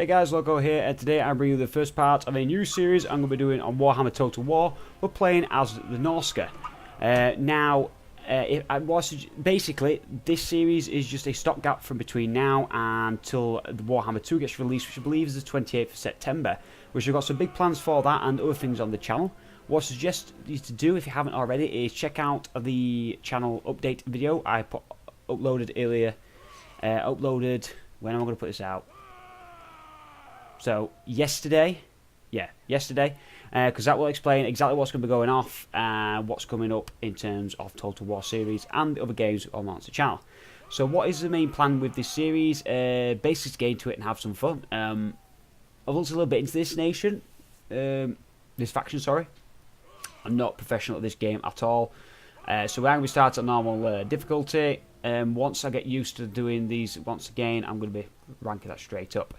Hey guys, Loco here, and today I'm bringing you the first part of a new series I'm going to be doing on Warhammer Total War. We're playing as the Norsca. Basically, this series is just a stopgap from between now until the Warhammer 2 gets released, which I believe is the 28th of September, which we've got some big plans for that and other things on the channel. What I suggest you to do, if you haven't already, is check out the channel update video I uploaded earlier. When am I going to put this out? So, yesterday, because that will explain exactly what's going to be going off and what's coming up in terms of Total War series and the other games on the channel. So, what is the main plan with this series? Basically, to get into it and have some fun. I've looked a little bit into this faction, sorry. I'm not professional at this game at all. So, we're going to start at normal difficulty. Once I get used to doing these once again, I'm going to be ranking that straight up.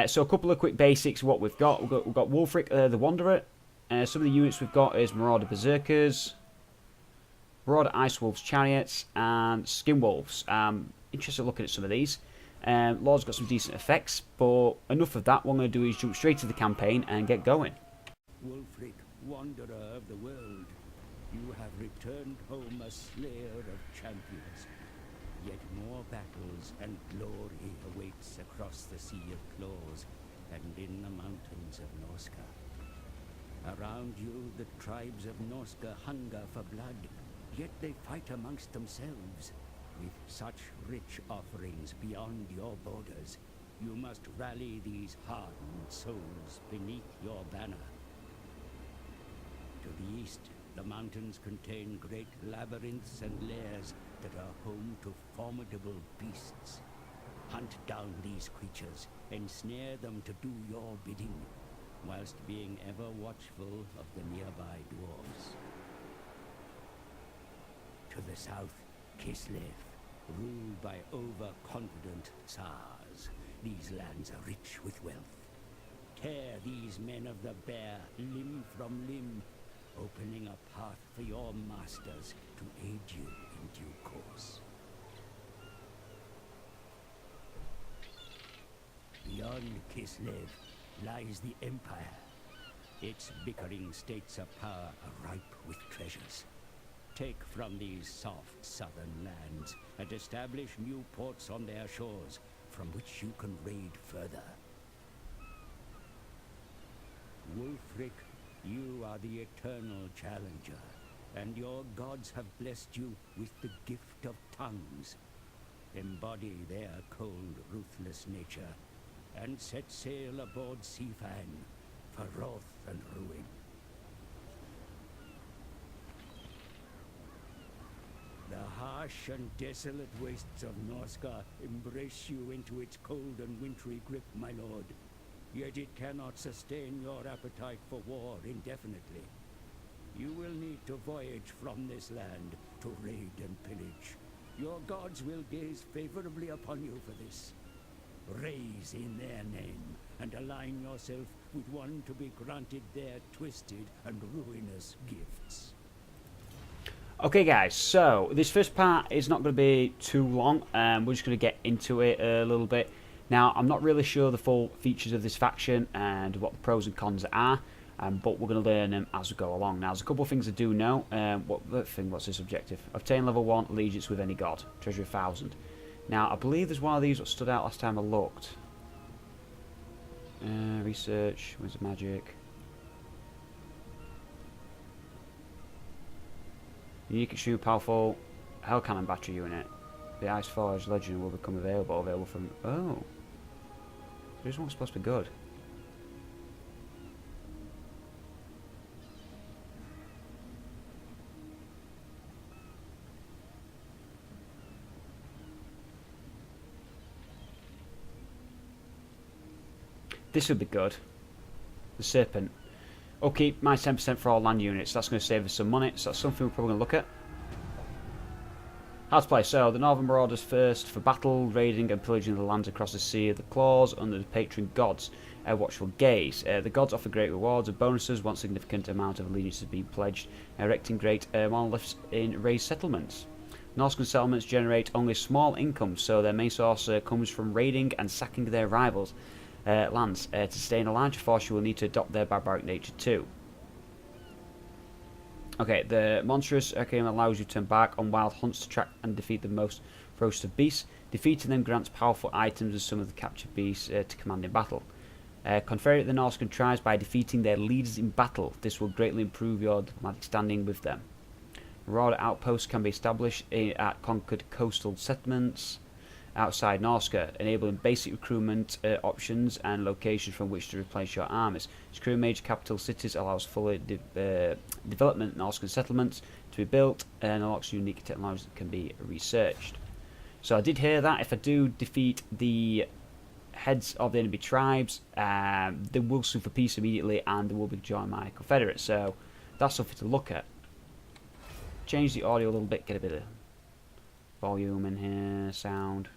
So a couple of quick basics of what we've got. We've got Wulfric the Wanderer. Some of the units we've got is Marauder Berserkers, Marauder Ice Wolves Chariots, and Skin Wolves. Interested looking at some of these. Lord's got some decent effects, but enough of that. What I'm going to do is jump straight to the campaign and get going. Wulfric, Wanderer of the world, you have returned home a slayer of champions. Yet more battles and glory awaits across the Sea of Claws and in the mountains of Norsca. Around you, the tribes of Norsca hunger for blood, yet they fight amongst themselves. With such rich offerings beyond your borders, you must rally these hardened souls beneath your banner. To the east, the mountains contain great labyrinths and lairs that are home to formidable beasts. Hunt down these creatures, ensnare them to do your bidding, whilst being ever watchful of the nearby dwarves. To the south, Kislev, ruled by overconfident Tsars. These lands are rich with wealth. Tear these men of the bear limb from limb, opening a path for your masters to aid you in due course. Beyond Kislev lies the Empire. Its bickering states of power are ripe with treasures. Take from these soft southern lands and establish new ports on their shores, from which you can raid further. Wulfric, you are the eternal challenger, and your gods have blessed you with the gift of tongues. Embody their cold, ruthless nature, and set sail aboard Seafang for wrath and ruin. The harsh and desolate wastes of Norsca embrace you into its cold and wintry grip, my lord. Yet it cannot sustain your appetite for war indefinitely. You will need to voyage from this land to raid and pillage. Your gods will gaze favorably upon you for this. Raise in their name, and align yourself with one to be granted their twisted and ruinous gifts. Okay guys, so this first part is not going to be too long. We're just going to get into it a little bit. Now, I'm not really sure the full features of this faction and what the pros and cons are, but we're going to learn them as we go along. Now, there's a couple of things I do know. What's this objective? Obtain level 1 allegiance with any god. Treasure 1,000. Now, I believe there's one of these that stood out last time I looked. Research, where's the magic? Unique, extremely powerful Hell Cannon battery unit. The Ice Forge Legend will become available from... Oh. This one's supposed to be good. This would be good. The Serpent. Okay, minus 10% for all land units. That's going to save us some money, so that's something we're probably going to look at. How to play. So, the Northern Marauders first for battle, raiding and pillaging the lands across the Sea of the Claws under the patron gods. Watchful gaze. The gods offer great rewards and bonuses once a significant amount of allegiance has been pledged, erecting great monoliths in raised settlements. Norscan settlements generate only small income, so their main source comes from raiding and sacking their rivals. lands. To sustain a larger force, you will need to adopt their barbaric nature too. Okay, the monstrous game allows you to embark on wild hunts to track and defeat the most ferocious of beasts. Defeating them grants powerful items and some of the captured beasts to command in battle. Confederate the Norscan tribes by defeating their leaders in battle. This will greatly improve your diplomatic standing with them. Marauder outposts can be established at conquered coastal settlements outside Norsca, enabling basic recruitment options and locations from which to replace your armies. Securing major capital cities allows fuller development Norscan settlements to be built and unlocks unique technologies that can be researched. So I did hear that if I do defeat the heads of the enemy tribes, they will sue for peace immediately and they will be joined my confederates. So that's something to look at. Change the audio a little bit, get a bit of volume in here, sound.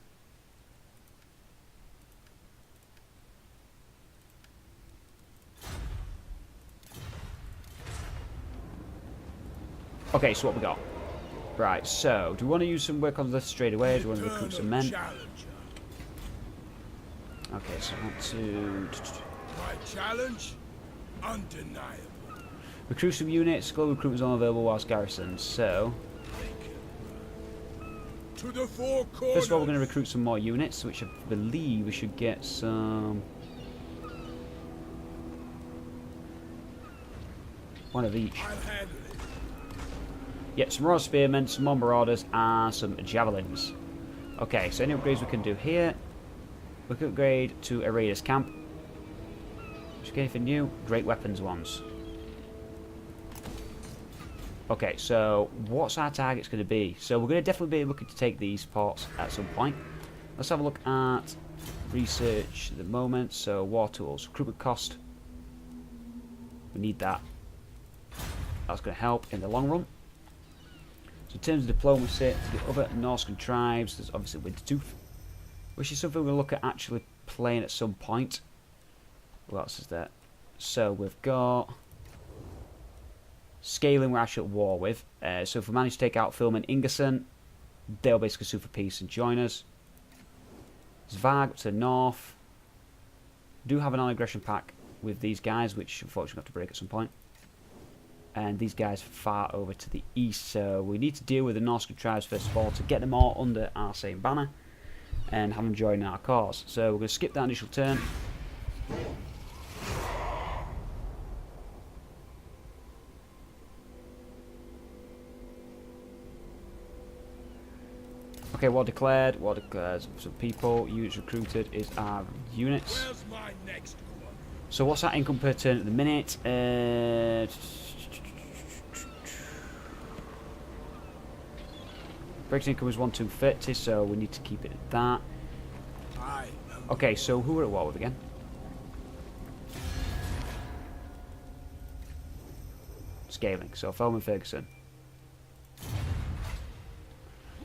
Okay, so what we got? Right, so do we want to use some work on this straight away? Do we want to recruit some men? Okay, so I want to... My challenge? Undeniable. Recruit some units, skill recruitment is only available whilst garrisons, so... To the four corners. First of all, we're going to recruit some more units, which I believe we should get some... one of each. I'll handle it. Yep, some raw spearmen, some more marauders, and some javelins. Okay, so any upgrades we can do here. We can upgrade to a raiders camp. Just get anything new? Great weapons ones. Okay, so what's our targets going to be? So we're going to definitely be looking to take these ports at some point. Let's have a look at research at the moment. So war tools, recruitment cost. We need that. That's going to help in the long run. So in terms of diplomacy, to the other Norscan tribes, there's obviously Wintertooth, which is something we'll look at actually playing at some point. What else is there? So we've got Scaling we're actually at war with. So if we manage to take out Film and Ingerson, they'll basically sue for peace and join us. Zvag to the north. Do have an non-aggression pact with these guys, which unfortunately we'll have to break at some point. And these guys far over to the east, so we need to deal with the Norscan tribes first of all to get them all under our same banner and have them join our cause. So we're going to skip that initial turn. Okay, war declared. War declares some people. Units recruited is our units. Where's my next one? So what's that income per turn at the minute? Breaking income is 1,230, so we need to keep it at that. Okay, so who we're at war with again? Scaling, so Felm and Ferguson.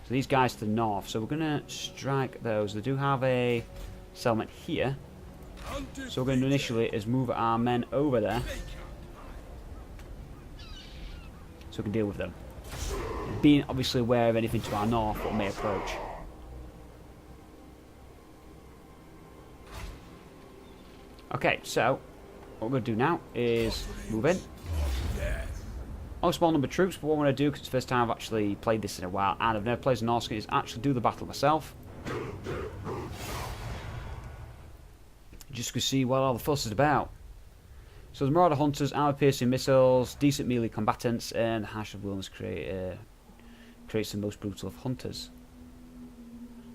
So these guys to the north, so we're going to strike those. They do have a settlement here. So we're going to initially is move our men over there so we can deal with them. Being obviously aware of anything to our north that may approach. Okay, so what we're going to do now is move in. Only a small number of troops, but what I'm going to do, because it's the first time I've actually played this in a while, and I've never played as an Norscan, is actually do the battle myself. Just to see what all the fuss is about. So the Marauder Hunters, armor-piercing missiles, decent melee combatants, and the Hash of Wilms creates the most brutal of hunters.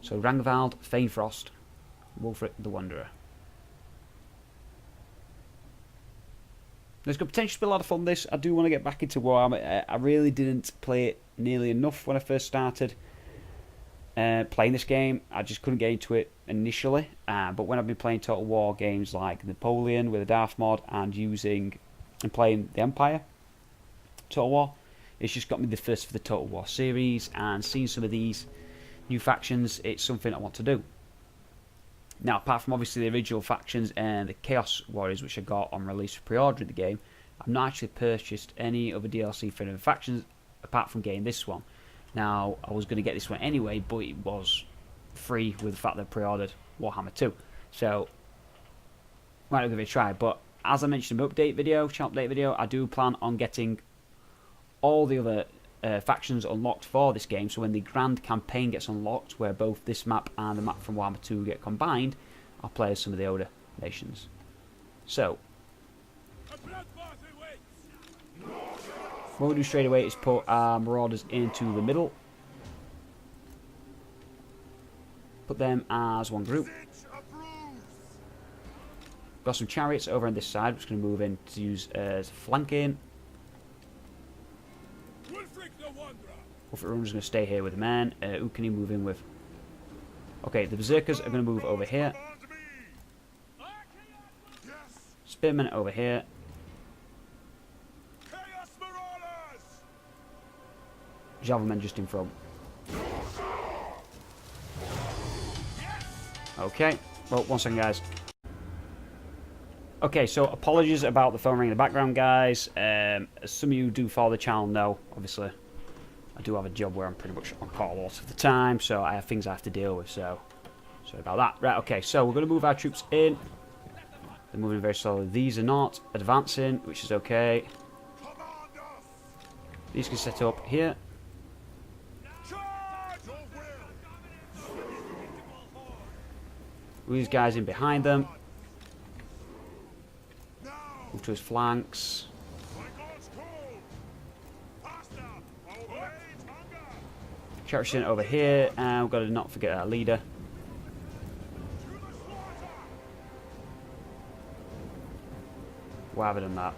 So Rangvald, Fainfrost, Wulfric the Wanderer. There's got potential to be a lot of fun this. I do want to get back into Warhammer. I really didn't play it nearly enough when I first started playing this game. I just couldn't get into it initially. But when I've been playing Total War games like Napoleon with the Darth mod and playing the Empire Total War, it's just got me the first for the Total War series, and seeing some of these new factions, it's something I want to do. Now, apart from obviously the original factions and the Chaos Warriors, which I got on release for pre-ordering the game, I've not actually purchased any other DLC for any other factions apart from getting this one. Now, I was going to get this one anyway, but it was free with the fact that I pre-ordered Warhammer 2. So, might give it a try. But as I mentioned in the channel update video, I do plan on getting all the other factions unlocked for this game. So when the grand campaign gets unlocked, where both this map and the map from Warhammer 2 get combined, I'll play as some of the older nations. So what we'll do straight away is put our Marauders into the middle. Put them as one group. Got some chariots over on this side, which is going to move in to use as flanking. Wolfric the Runner's going to stay here with the men. Who can he move in with? Okay, the Berserkers are going to move over here. Spearmen over here. Javelin just in front. Okay, well, one second, guys. Okay, so apologies about the phone ring in the background, guys. As some of you do follow the channel know, obviously, I do have a job where I'm pretty much on call lots of the time, so I have things I have to deal with, so sorry about that. Right, okay, so we're going to move our troops in. They're moving very slowly. These are not advancing, which is okay. These can set up here. These guys in behind them. Move to his flanks. Charge over here, and we've got to not forget our leader. Why have I done that?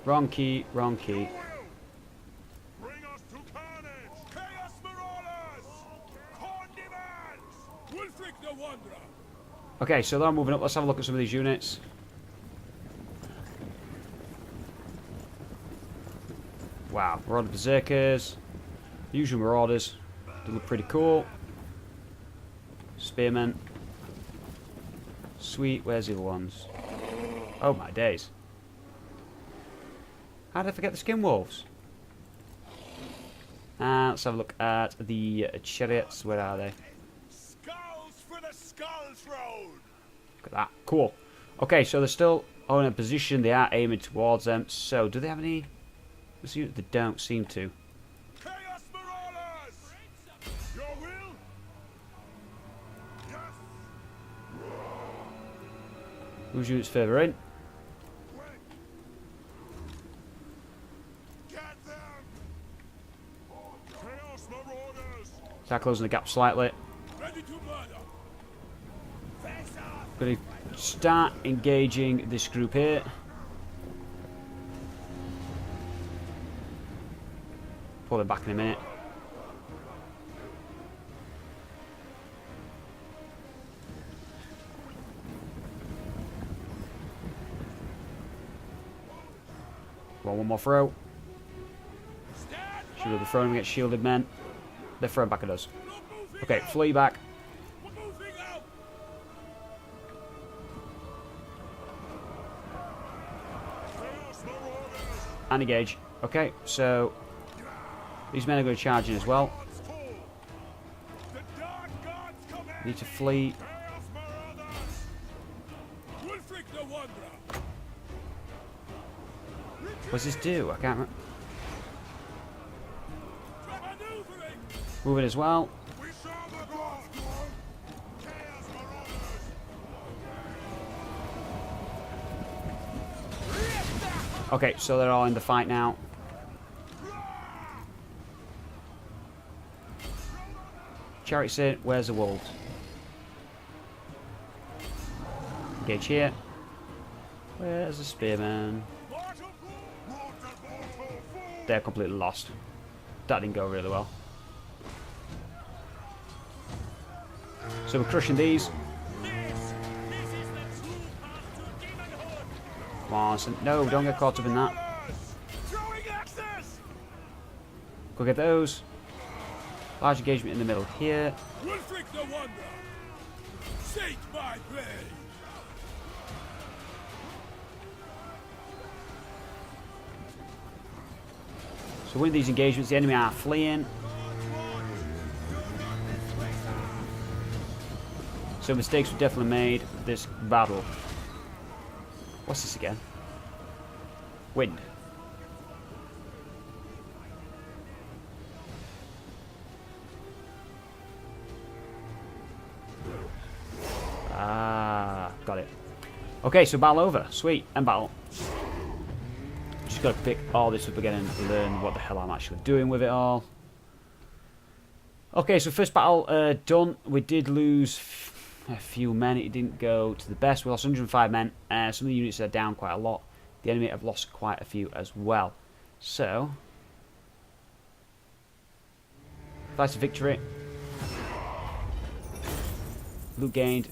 Wrong key, wrong key. Okay, so they're moving up. Let's have a look at some of these units. Wow, Marauder Berserkers. Usual Marauders. They look pretty cool. Spearmen. Sweet, where's the other ones? Oh my days. How did I forget the Skin Wolves? Let's have a look at the chariots. Where are they? Look at that. Cool. Okay, so they're still on a position. They are aiming towards them. So, do they have any? They don't seem to. Chaos Marauders! Your will? Yes. Whose units further in? Get them! Chaos Marauders! Start closing the gap slightly. Ready to murder! Face off! Going to start engaging this group here. Pull them back in a minute. Well, one more throw. Should be throwing against shielded men. They're throwing back at us. Okay, flee back. And engage. Okay, so these men are going to charge in as well. Need to flee. What's this do? I can't remember. Moving as well. Okay, so they're all in the fight now. Chariots in. Where's the wolves? Engage here. Where's the spearman? They're completely lost. That didn't go really well. So we're crushing these. Come on, no, don't get caught up in that. Go get those. Large engagement in the middle here. So with these engagements, the enemy are fleeing. So mistakes were definitely made this battle. What's this again? Wind. Ah, got it. Okay, so battle over. Sweet. End battle. Just got to pick all this up again and learn what the hell I'm actually doing with it all. Okay, so first battle done. We did lose a few men. It didn't go to the best. We lost 105 men. Some of the units are down quite a lot. The enemy have lost quite a few as well. So, that's a victory. Loot gained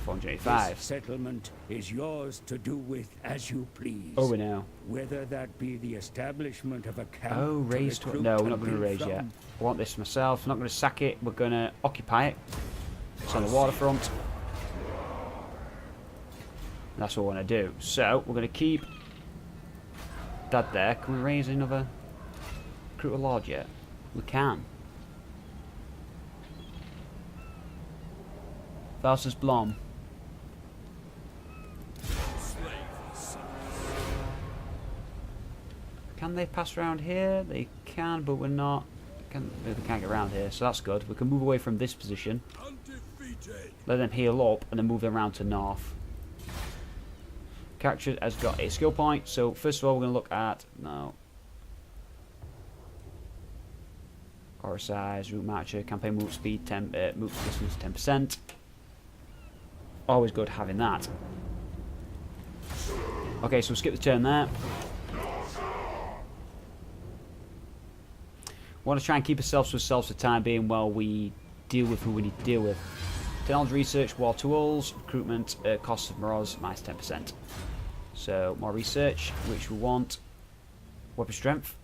485. This settlement is yours to do with as you please. Oh, we know. Whether that be the establishment of a camp. Oh, raise to... No, we're not going to raise yet. I want this myself. I'm not going to sack it. We're going to occupy it. It's on the waterfront. That's what we want to do. So, we're going to keep that there. Can we raise another recruit a lord yet? We can. Versus Blom. Can they pass around here? They can, but we're not. They can't get around here, so that's good. We can move away from this position. Let them heal up, and then move them around to north. Character has got a skill point, so first of all we're going to look at... No. Aura size, route marcher, campaign move speed, move distance 10%. Always good having that. Okay, so we'll skip the turn there. We want to try and keep ourselves to ourselves for the time being while we deal with who we need to deal with. Technology research, war tools, recruitment, cost of marauders, minus 10%. So, more research, which we want. Weapon strength.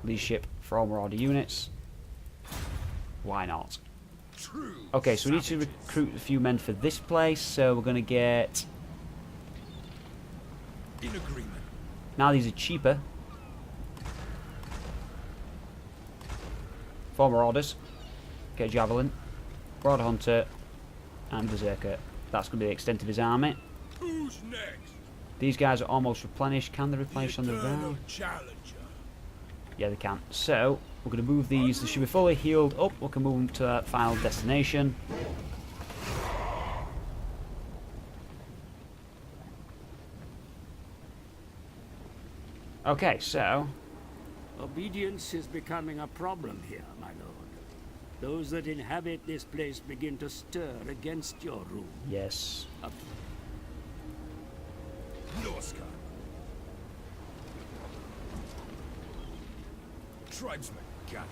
Leadership for all marauder units. Why not? Okay, so we need to recruit a few men for this place, so we're going to get... In agreement. Now these are cheaper. 4 marauders. Get a javelin. Marauder hunter. And berserker. That's going to be the extent of his army. Who's next? These guys are almost replenished. Can they replenish on the round? Challenger. Yeah, they can. So, we're going to move these. They should be fully healed up. We can move them to our final destination. Okay, so... Obedience is becoming a problem here, my lord. Those that inhabit this place begin to stir against your rule. Yes. Norsca. Tribesmen, gather.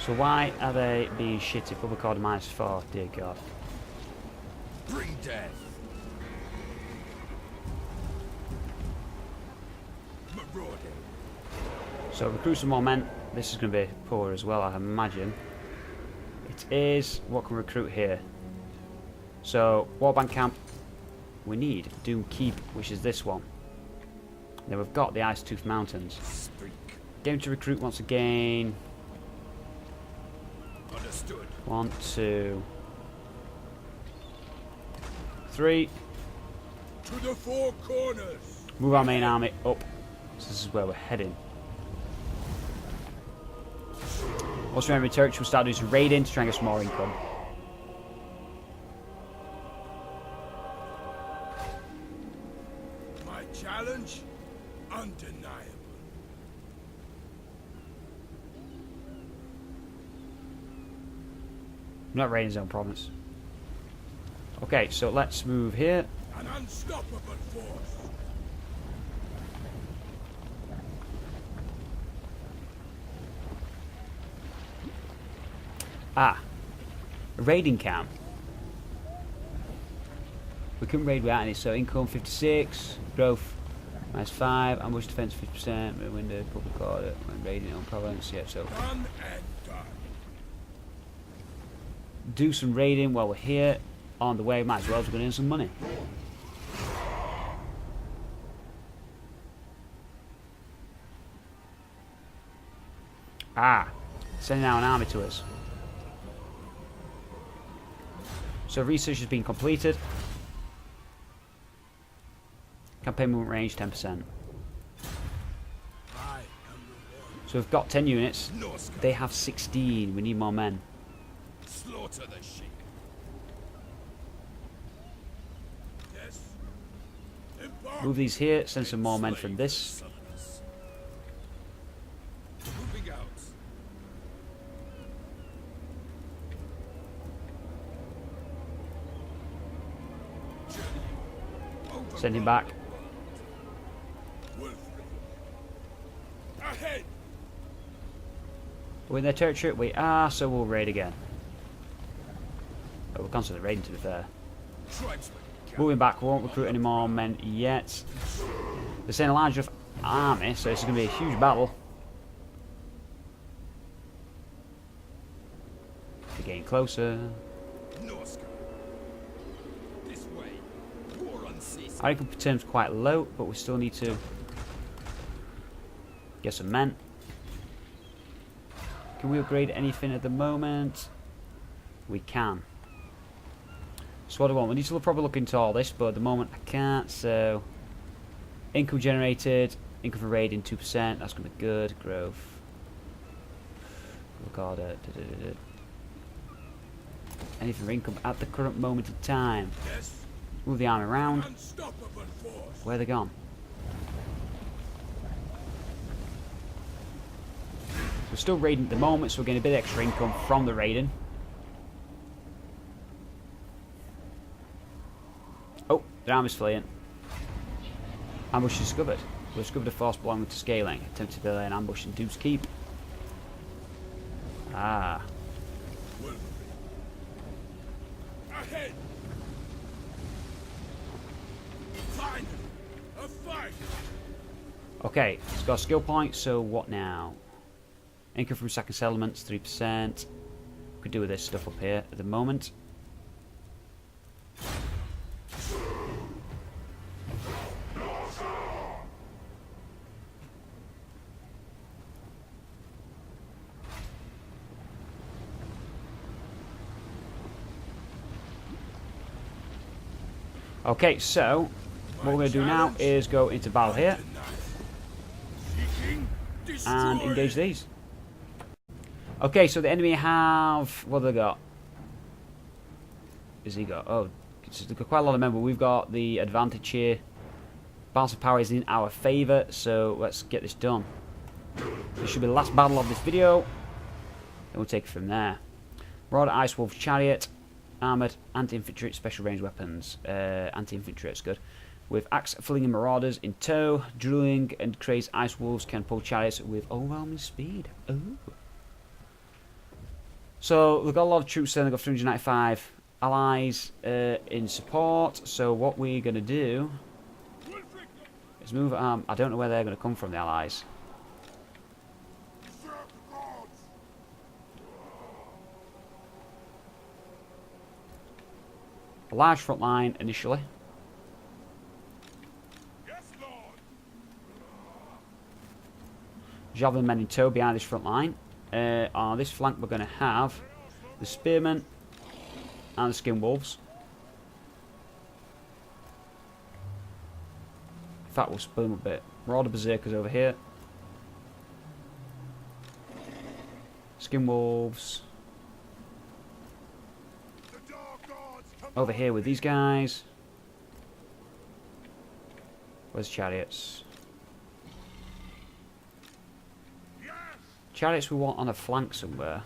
So why are they being shitty? Public order -4, dear God. Bring death. Marauder. So recruit some more men. This is going to be poor as well, I imagine. It is... What can we recruit here? So, Warband Camp. We need Doom Keep, which is this one. Then we've got the Ice Tooth Mountains. Speak. Game to recruit once again. Understood. 1, 2, 3. To the four corners. Move our main army up. So this is where we're heading. Also, remember territory, we'll start doing some raiding to try and get some more income. My challenge? Undeniable. We're not raiding Zone Province. Okay, so let's move here. An unstoppable force. Ah, a raiding camp. We can raid without any, so income 56, growth -5, ambush defense 50%, window, public order, when raiding on province, yeah, so. Done and done. Do some raiding while we're here. On the way, might as well, we're going to earn some money. Ah, sending out an army to us. So research has been completed. Campaign movement range 10%. So we've got 10 units. Norsca. They have 16. We need more men. Slaughter the sheep. Yes. Embark. Move these here. Send some more men from Enslave this. the Southerners. Moving out. Journey. Send him back. Wolf. Ahead. We're in their territory. We are, so we'll raid again. Oh, we're constantly raiding, to be fair. Tribesmen. Moving back, we won't recruit any more men yet. They're saying a large enough army, so it's going to be a huge battle. We're getting closer. Norsca. This way. War unceasing. I reckon terms quite low, but we still need to get some men. Can we upgrade anything at the moment? We can. So what do I want? We need to probably look into all this, but at the moment I can't. So income generated, income for raiding 2%. That's going to be good. Growth. Look order. Anything for income at the current moment in time. Yes. Move the army around. Unstoppable force. Where are they gone? We're still raiding at the moment, so we're getting a bit of extra income from the raiding. Oh, the army's fleeing. Ambush discovered. We discovered a force belonging to Scaling. Attempted to lay an ambush in Duke's Keep. Ah. Wolf. Ahead. Finally, a fight. Okay, it's got a skill point, so what now? Income from sacking settlements, 3%. Could do with this stuff up here at the moment. Okay, so what we're going to do now is go into battle here Seeking, and destroy. engage these. Okay, so the enemy have... what have they got? Has he got... oh, they've got quite a lot of men, but we've got the advantage here. Balance of power is in our favour, so let's get this done. This should be the last battle of this video. Then we'll take it from there. Marauder Ice Wolf Chariot. Armoured, anti-infantry, special range weapons. Anti-infantry, that's good. With axe-flinging marauders in tow. Drooling and crazed Ice Wolves can pull chariots with overwhelming speed. Ooh. So we've got a lot of troops there. They've got 395 allies in support. So what we're going to do is move... I don't know where they're going to come from, the allies. A large front line initially. Yes, Lord. Javelin men in tow behind this front line. On this flank we're going to have the spearmen and the skin wolves. In fact, we'll split them a bit. Marauder berserkers over here. Skin wolves The dark gods come. over here with these guys. Where's chariots? Yes. Chariots we want on a flank somewhere.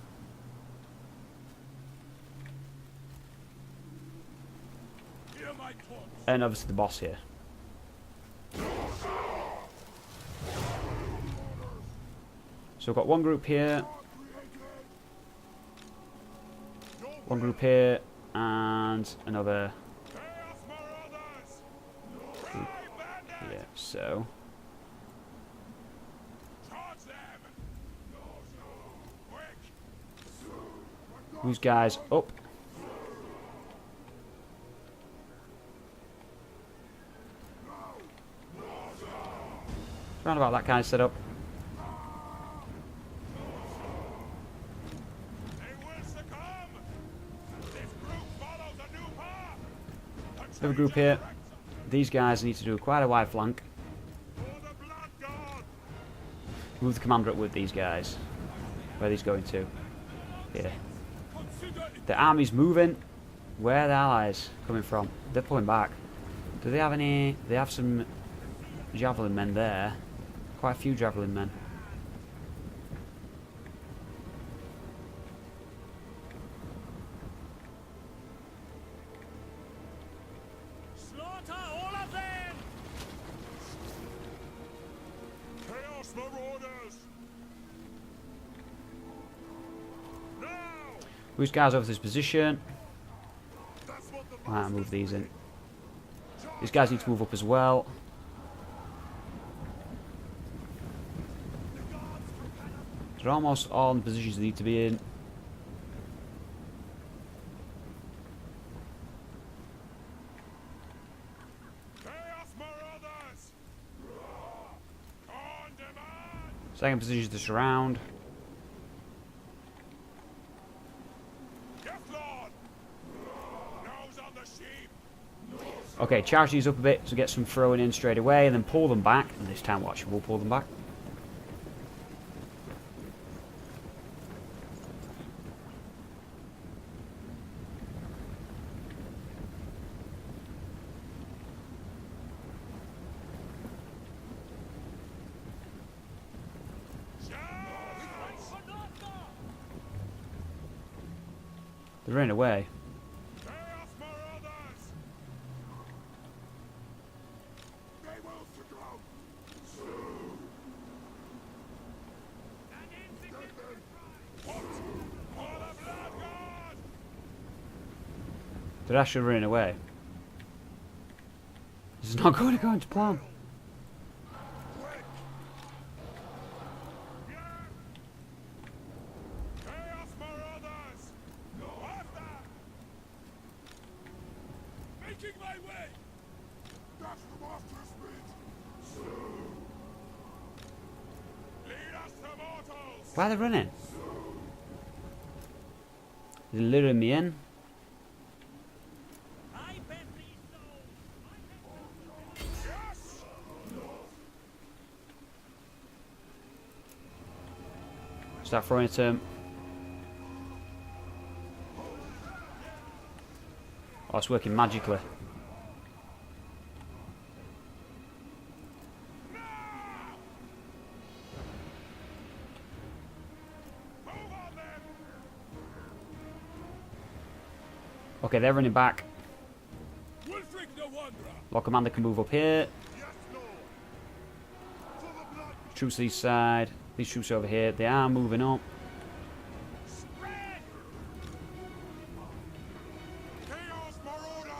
Hear my taunts. And obviously the boss here. So we've got one group here, one group here, and another Chaos marauders. group here. So Charge them. Quick. these guys up. Round about that kind of setup. They will succumb. This group follows a new Another group here. These guys need to do quite a wide flank. For the Blood God! Move the commander up with these guys. Where are these going to? Here. The army's moving. Where are the allies coming from? They're pulling back. Do they have any... They have some javelin men there. Quite a few javelin men. Slaughter all of them! Chaos Marauders! Now! These guys over this position. That's what the Right, I'll move these in. These guys need to move up as well. They're almost all in the positions they need to be in. Chaos Marauders! On demand! Second position to surround. Yes, Lord! Nose on the sheep! Okay, charge these up a bit to get some throwing in straight away, and then pull them back. And this time, watch, we'll pull them back. They're running away. Chaos Marauders! They will succumb! What? For the Blood God! They're actually running away. This is not going to plan. Chaos Marauders! After! Making my way! That's the master's speed! Lead us to mortals! Why are they running? They're luring me in. I bet these souls! Yes! Start throwing at them. Oh, it's working magically. Move on them! Okay, they're running back. Wulfric the Wanderer! Lord Commander can move up here. Yes, Lord! For the Blood Troops to the side. These troops over here. They are moving up. Spread! Chaos Marauders!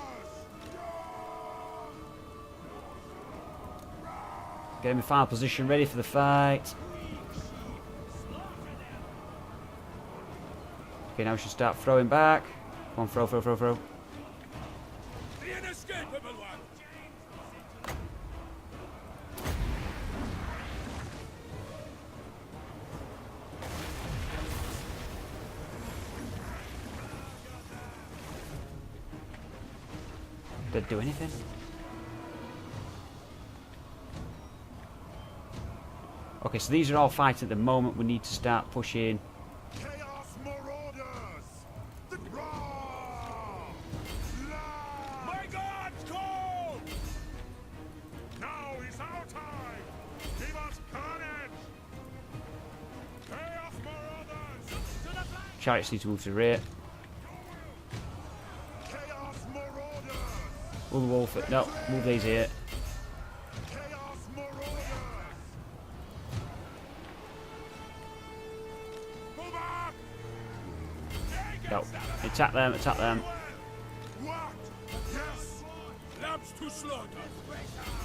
Getting in final position, ready for the fight. Okay, now we should start throwing back. Come on, throw, throw, throw, throw. The inescapable one! Did it do anything? Okay, so these are all fighting at the moment. We need to start pushing. Chaos Marauders! The My God's call! Now is our time! Give us carnage! Chaos Marauders! To the flank! Chariots need to move to the rear. Chaos Marauders! Move the wolf. No, move these here. Chaos Marauders! Move up! Go. Attack them, attack them. What? Yes! Labs to slaughter!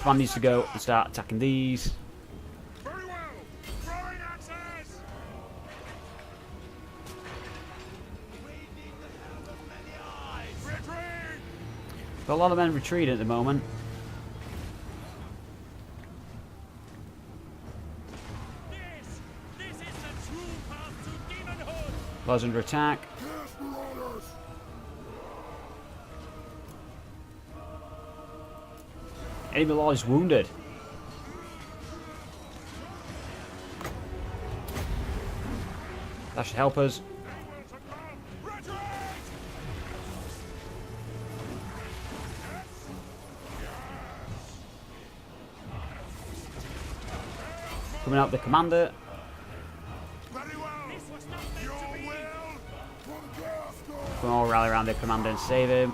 Command needs to go and start attacking these. Very well! Throwing axes! Retreat! Got a lot of men retreating at the moment. This is the true path to demonhood! Loads under attack. Chaos Marauders! Enemy lord is wounded. That should help us. Coming out the commander. Very well. Your will. We can all rally around the commander and save him.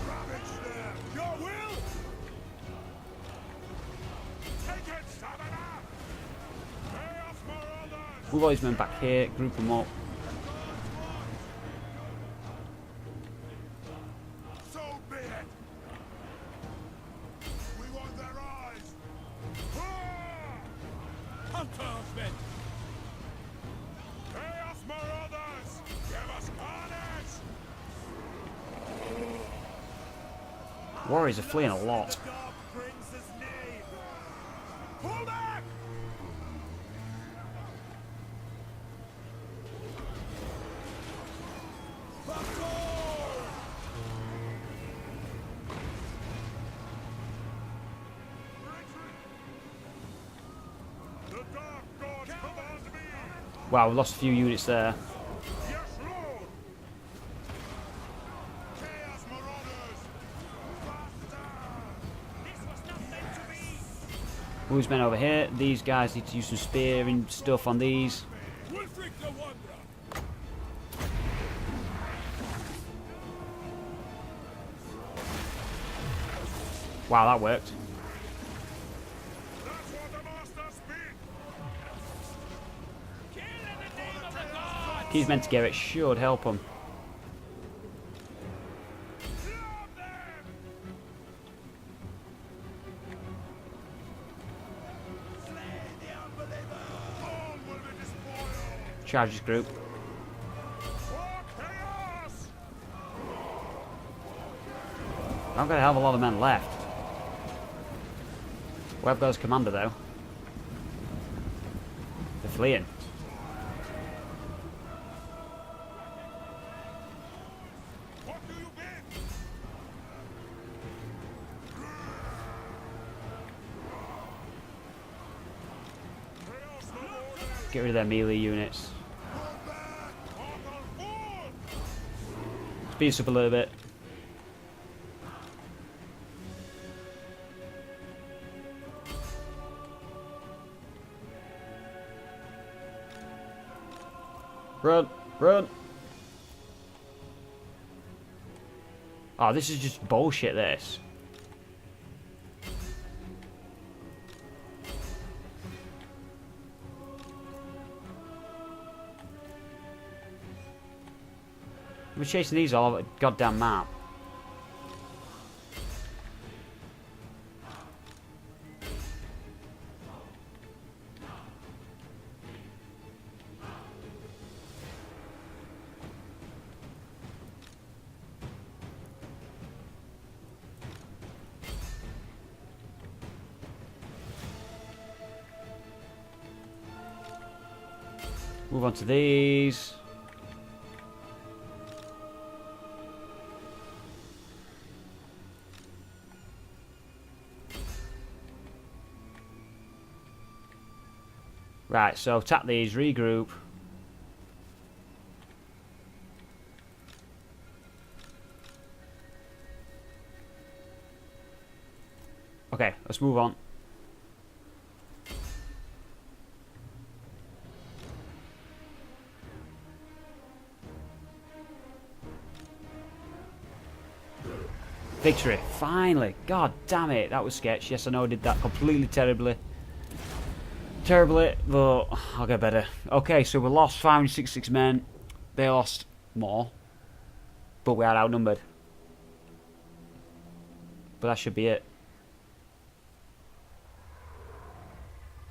Ravage them. Your will. Take it, Savannah. Chaos Marauders. Move all these men back here. Group them up. So be it. We want their eyes. Hunters, men. Chaos Marauders. Give us carnage. Warriors are fleeing a lot. The dog brings his name. Pull back. The dark gods command me. Wow, we lost a few units there. Yes, Lord. Chaos Marauders. Faster. This was not meant to be. Move these men over here. These guys need to use some spearing stuff on these. Wulfric the Wanderer. Wow, that worked. That's what the master speak. Kill in the name of the gods. He's meant to get it. Should help him. Love them. Slay the unbeliever. All will be despoiled. Charge this group. For chaos. I've got a hell of a lot of men left. Where goes commander though? They're fleeing. What do you bid? Chaos Marauders. Get rid of their melee units. Fall back. Mortal fool. Speed us up a little bit. Run! Run! Oh, this is just bullshit, this. We're chasing these all over the goddamn map. Move on to these. Right, so tap these, regroup. Okay, let's move on. Victory, finally. God damn it, that was sketch. Yes, I know I did that completely terribly. Terribly, but I'll get better. Okay, so we lost 566 men. They lost more. But we are outnumbered. But that should be it.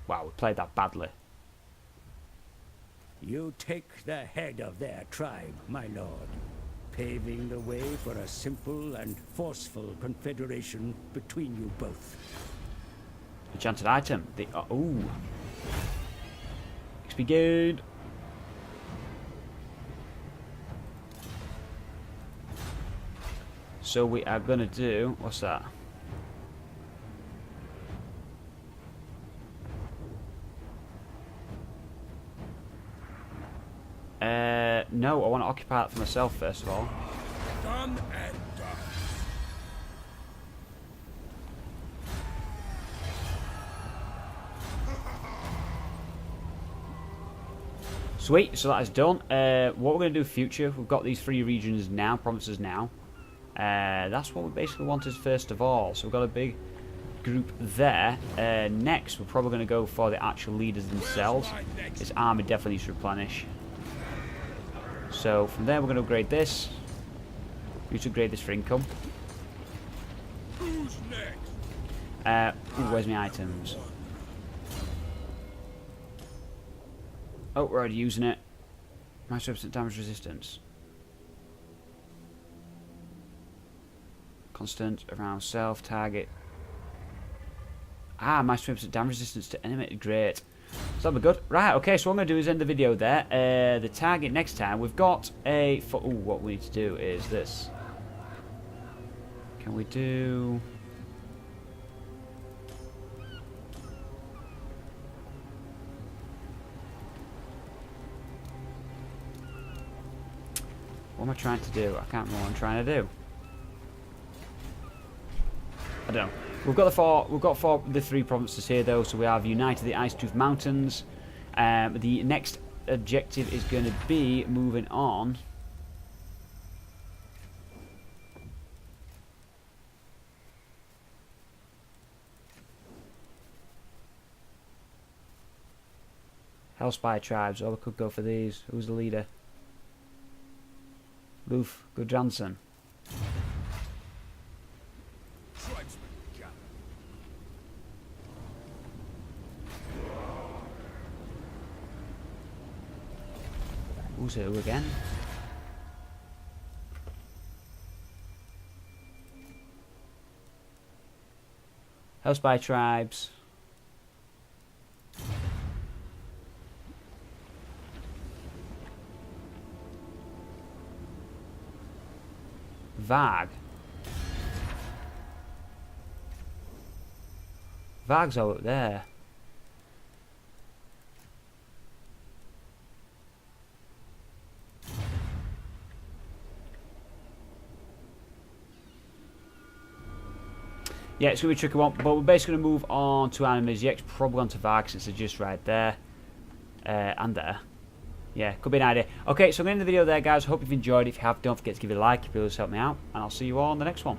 Wow, we played that badly. You take the head of their tribe, my lord, paving the way for a simple and forceful confederation between you both. Enchanted item. The ooh. XP gained. So we are going to do... What's that? No, I want to occupy it for myself first of all. Done and done. Sweet, so that is done. What we're going to do future, we've got these 3 regions now, provinces now. That's what we basically wanted first of all. So we've got a big group there. Next, we're probably going to go for the actual leaders themselves. This army definitely needs to replenish. So from there, we're going to upgrade this. We need to upgrade this for income. Who's next? Where's my items? Oh, we're already using it. Minus 2% damage resistance. Constant around self target. Minus 2% damage resistance to enemy. Great. So that'll be good. Right, okay, so what I'm going to do is end the video there. The target next time, we've got a... what we need to do is this. Can we do... What am I trying to do? I can't remember what I'm trying to do. I don't know. We've got the 3 provinces here though, so we have united the Ice Tooth Mountains. The next objective is going to be moving on. Hellspire tribes. Oh, we could go for these. Who's the leader? Loof Gudranson. Who's who again? Hellspire tribes. Varg. Varg's over there. Yeah, it's going to be a tricky one, but we're basically going to move on to enemies. Yeah, it's probably on to Varg since they're just right there. And there. Yeah, could be an idea. Okay, so I'm going to end the video there, guys. Hope you've enjoyed. If you have, don't forget to give it a like. It really does help me out. And I'll see you all on the next one.